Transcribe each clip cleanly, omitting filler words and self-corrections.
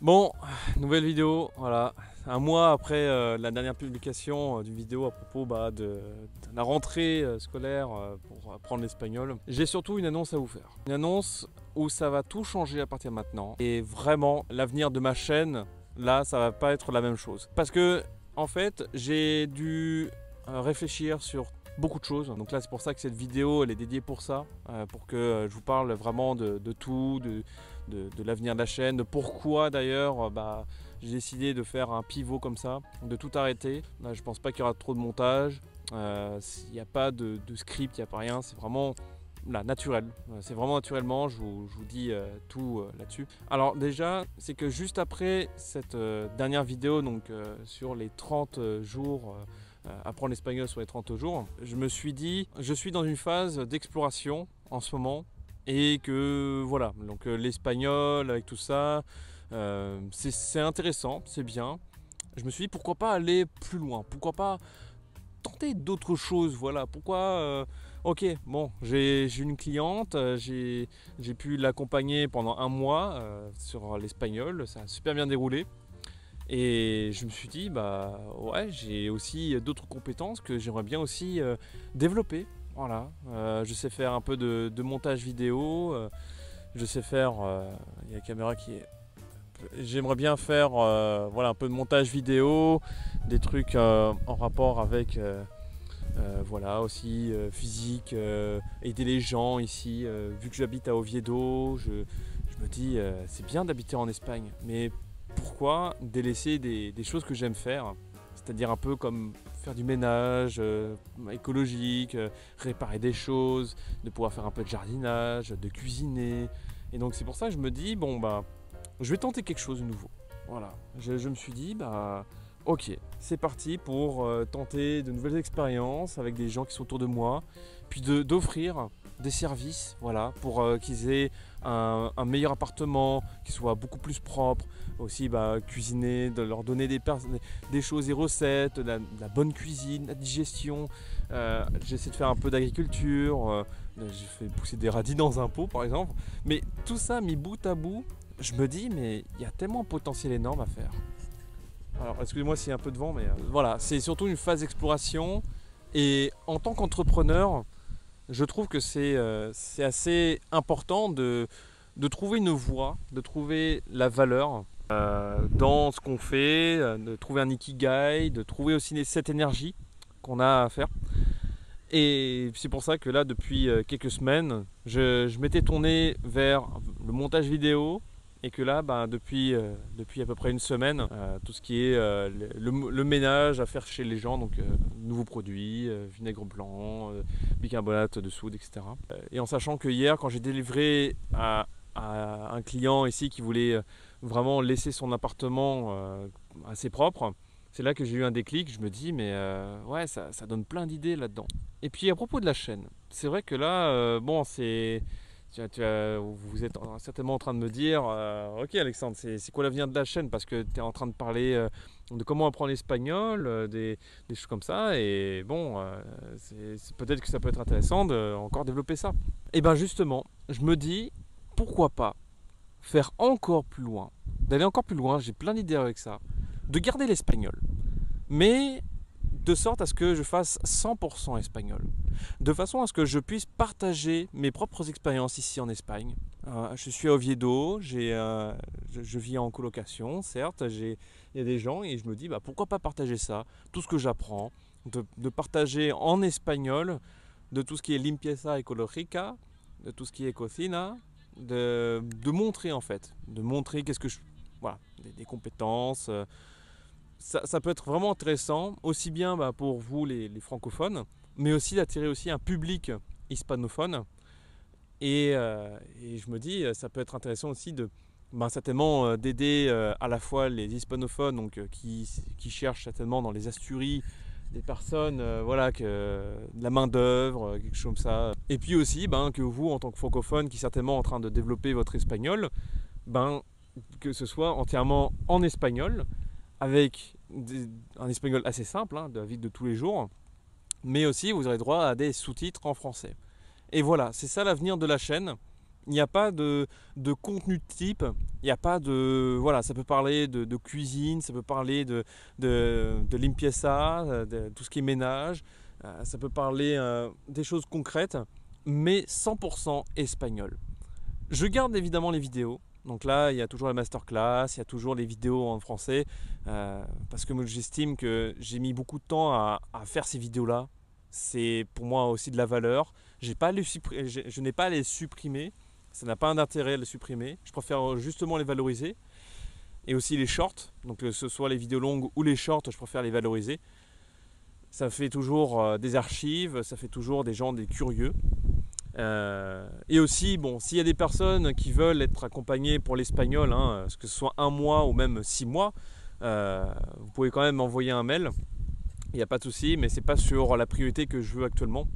Bon, nouvelle vidéo, voilà. Un mois après la dernière publication d'une vidéo à propos de la rentrée scolaire pour apprendre l'espagnol, j'ai surtout une annonce à vous faire. Une annonce où ça va tout changer à partir de maintenant. Et vraiment, l'avenir de ma chaîne, là, ça va pas être la même chose. Parce que, en fait, j'ai dû réfléchir sur beaucoup de choses. Donc là, c'est pour ça que cette vidéo, elle est dédiée pour ça, pour que je vous parle vraiment de tout, de l'avenir de la chaîne, de pourquoi d'ailleurs j'ai décidé de faire un pivot comme ça, de tout arrêter. Là, je pense pas qu'il y aura trop de montage, il n'y a pas de script, il n'y a pas rien, c'est vraiment là, naturel. C'est vraiment naturellement, je vous dis tout là-dessus. Alors déjà, c'est que juste après cette dernière vidéo, donc sur les 30 jours, apprendre l'espagnol sur les 30 jours, je me suis dit, je suis dans une phase d'exploration en ce moment, et que voilà, donc l'espagnol avec tout ça, c'est intéressant, c'est bien. Je me suis dit pourquoi pas aller plus loin, pourquoi pas tenter d'autres choses, voilà, pourquoi ok, bon, j'ai une cliente, j'ai pu l'accompagner pendant un mois sur l'espagnol, ça a super bien déroulé. Et je me suis dit, bah ouais, j'ai aussi d'autres compétences que j'aimerais bien aussi développer. Voilà, je sais faire un peu de montage vidéo, je sais faire, il y a la caméra qui est... J'aimerais bien faire voilà, un peu de montage vidéo, des trucs en rapport avec voilà, aussi physique, aider les gens ici. Vu que j'habite à Oviedo, je me dis, c'est bien d'habiter en Espagne, mais pourquoi délaisser des choses que j'aime faire, c'est-à-dire un peu comme faire du ménage écologique, réparer des choses, de pouvoir faire un peu de jardinage, de cuisiner. Et donc c'est pour ça que je me dis, bon bah, je vais tenter quelque chose de nouveau. Voilà, je me suis dit, bah ok, c'est parti pour tenter de nouvelles expériences avec des gens qui sont autour de moi, puis d'offrir des services, voilà, pour qu'ils aient un meilleur appartement, qui soit beaucoup plus propre, aussi cuisiner, de leur donner des choses et recettes, de la bonne cuisine, la digestion. J'essaie de faire un peu d'agriculture, j'ai fait pousser des radis dans un pot par exemple, mais tout ça mis bout à bout, je me dis mais il y a tellement un potentiel énorme à faire. Alors excusez-moi s'il y a un peu de vent, mais voilà, c'est surtout une phase d'exploration. Et en tant qu'entrepreneur, je trouve que c'est assez important de trouver une voie, de trouver la valeur dans ce qu'on fait, de trouver un ikigai, de trouver aussi cette énergie qu'on a à faire. Et c'est pour ça que là, depuis quelques semaines, je m'étais tourné vers le montage vidéo, et que là, depuis à peu près une semaine, tout ce qui est le ménage à faire chez les gens, donc nouveaux produits, vinaigre blanc, bicarbonate de soude, etc. Et en sachant que hier, quand j'ai délivré à un client ici qui voulait vraiment laisser son appartement assez propre, c'est là que j'ai eu un déclic. Je me dis, mais ouais, ça donne plein d'idées là-dedans. Et puis à propos de la chaîne, c'est vrai que là, bon, c'est... vous êtes certainement en train de me dire, ok Alexandre, c'est quoi l'avenir de la chaîne? Parce que tu es en train de parler de comment apprendre l'espagnol, des choses comme ça, et bon, peut-être que ça peut être intéressant de encore développer ça. Et bien justement, je me dis, pourquoi pas faire encore plus loin, d'aller encore plus loin, j'ai plein d'idées avec ça, de garder l'espagnol, mais de sorte à ce que je fasse 100% espagnol, de façon à ce que je puisse partager mes propres expériences ici en Espagne. Je suis à Oviedo, je vis en colocation, certes, il y a des gens et je me dis pourquoi pas partager ça, tout ce que j'apprends, de partager en espagnol de tout ce qui est limpieza ecológica, de tout ce qui est cocina, de montrer en fait, de montrer qu'est-ce que je... Voilà, des compétences. Ça peut être vraiment intéressant, aussi bien pour vous les francophones, mais aussi d'attirer aussi un public hispanophone. Et je me dis, ça peut être intéressant aussi de certainement d'aider à la fois les hispanophones, donc qui cherchent certainement dans les Asturies des personnes, voilà, de la main d'œuvre, quelque chose comme ça. Et puis aussi que vous, en tant que francophone, qui est certainement en train de développer votre espagnol, que ce soit entièrement en espagnol, avec un espagnol assez simple, de la vie de tous les jours, mais aussi vous aurez droit à des sous-titres en français. Et voilà, c'est ça l'avenir de la chaîne. Il n'y a pas de contenu de type, il n'y a pas de... Voilà, ça peut parler de cuisine, ça peut parler de limpieza, de tout ce qui est ménage, ça peut parler des choses concrètes, mais 100% espagnol. Je garde évidemment les vidéos. Donc là, il y a toujours la masterclass, il y a toujours les vidéos en français, parce que moi j'estime que j'ai mis beaucoup de temps à faire ces vidéos-là. C'est pour moi aussi de la valeur. Je n'ai pas à les supprimer, ça n'a pas d'intérêt à les supprimer. Je préfère justement les valoriser. Et aussi les shorts, donc que ce soit les vidéos longues ou les shorts, je préfère les valoriser. Ça fait toujours des archives, ça fait toujours des gens, des curieux. Et aussi, bon, s'il y a des personnes qui veulent être accompagnées pour l'espagnol, que ce soit 1 mois ou même 6 mois, vous pouvez quand même m'envoyer un mail. Il n'y a pas de souci, mais c'est pas sur la priorité que je veux actuellement.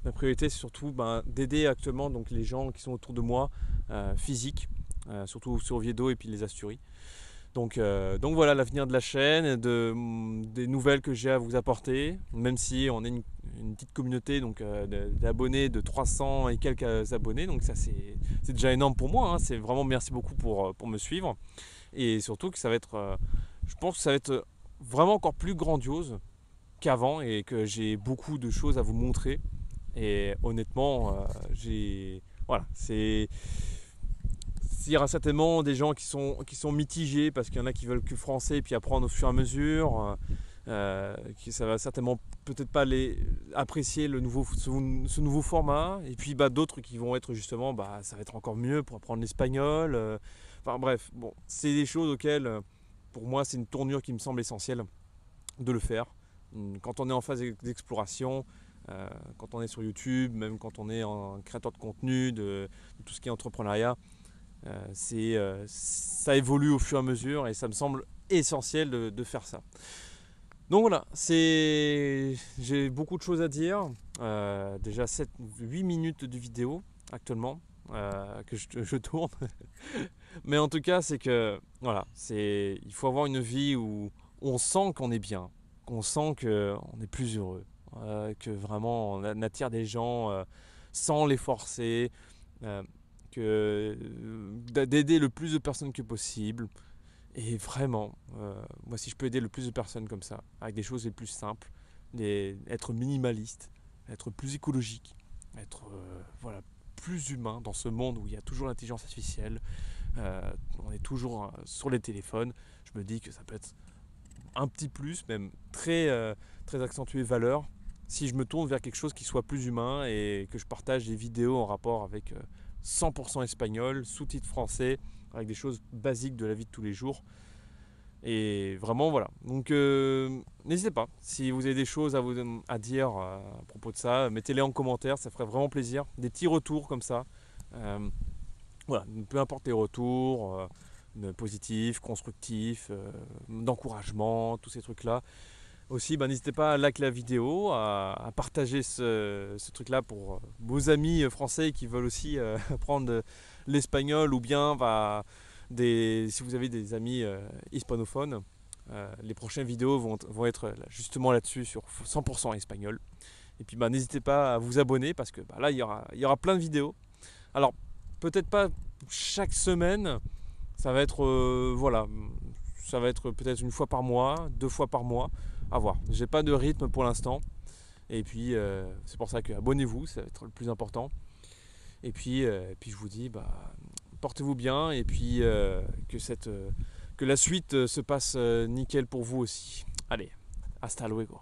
Ma priorité, c'est surtout d'aider actuellement donc, les gens qui sont autour de moi, physiques, surtout sur Oviedo et puis les Asturies. Donc voilà l'avenir de la chaîne, des nouvelles que j'ai à vous apporter, même si on est une petite communauté d'abonnés de 300 et quelques abonnés, donc ça c'est déjà énorme pour moi, c'est vraiment merci beaucoup pour me suivre, et surtout que ça va être, je pense que ça va être vraiment encore plus grandiose qu'avant et que j'ai beaucoup de choses à vous montrer, et honnêtement voilà, il y aura certainement des gens qui sont mitigés parce qu'il y en a qui veulent que français et puis apprendre au fur et à mesure. Ça va certainement peut-être pas apprécier ce nouveau format. Et puis d'autres qui vont être justement, ça va être encore mieux pour apprendre l'espagnol. Enfin bref, bon, c'est des choses auxquelles, pour moi, c'est une tournure qui me semble essentielle de le faire. Quand on est en phase d'exploration, quand on est sur YouTube, même quand on est en créateur de contenu, de tout ce qui est entrepreneuriat, ça évolue au fur et à mesure et ça me semble essentiel de faire ça. Donc voilà, j'ai beaucoup de choses à dire. Déjà 8 minutes de vidéo actuellement que je tourne. Mais en tout cas, c'est que voilà, il faut avoir une vie où on sent qu'on est bien, qu'on sent qu'on est plus heureux, que vraiment on attire des gens sans les forcer. D'aider le plus de personnes que possible, et vraiment moi si je peux aider le plus de personnes comme ça avec des choses les plus simples, être minimaliste, être plus écologique, être voilà, plus humain dans ce monde où il y a toujours l'intelligence artificielle, on est toujours sur les téléphones, je me dis que ça peut être un petit plus, même très accentué valeur, si je me tourne vers quelque chose qui soit plus humain et que je partage des vidéos en rapport avec 100% espagnol, sous-titres français, avec des choses basiques de la vie de tous les jours. Et vraiment voilà. Donc n'hésitez pas, si vous avez des choses à dire à propos de ça, mettez-les en commentaire, ça ferait vraiment plaisir. Des petits retours comme ça. Voilà, peu importe les retours, positifs, constructifs, d'encouragement, tous ces trucs-là. Aussi, n'hésitez pas à liker la vidéo, à partager ce truc-là pour vos amis français qui veulent aussi apprendre l'espagnol, ou bien si vous avez des amis hispanophones, les prochaines vidéos vont être justement là-dessus sur 100% espagnol. Et puis n'hésitez pas à vous abonner parce que là il y aura plein de vidéos. Alors peut-être pas chaque semaine, ça va être voilà, ça va être peut-être 1 fois par mois, 2 fois par mois. À voir. J'ai pas de rythme pour l'instant. Et puis c'est pour ça que abonnez-vous, ça va être le plus important. Et puis je vous dis portez-vous bien et puis que la suite se passe nickel pour vous aussi. Allez, hasta luego.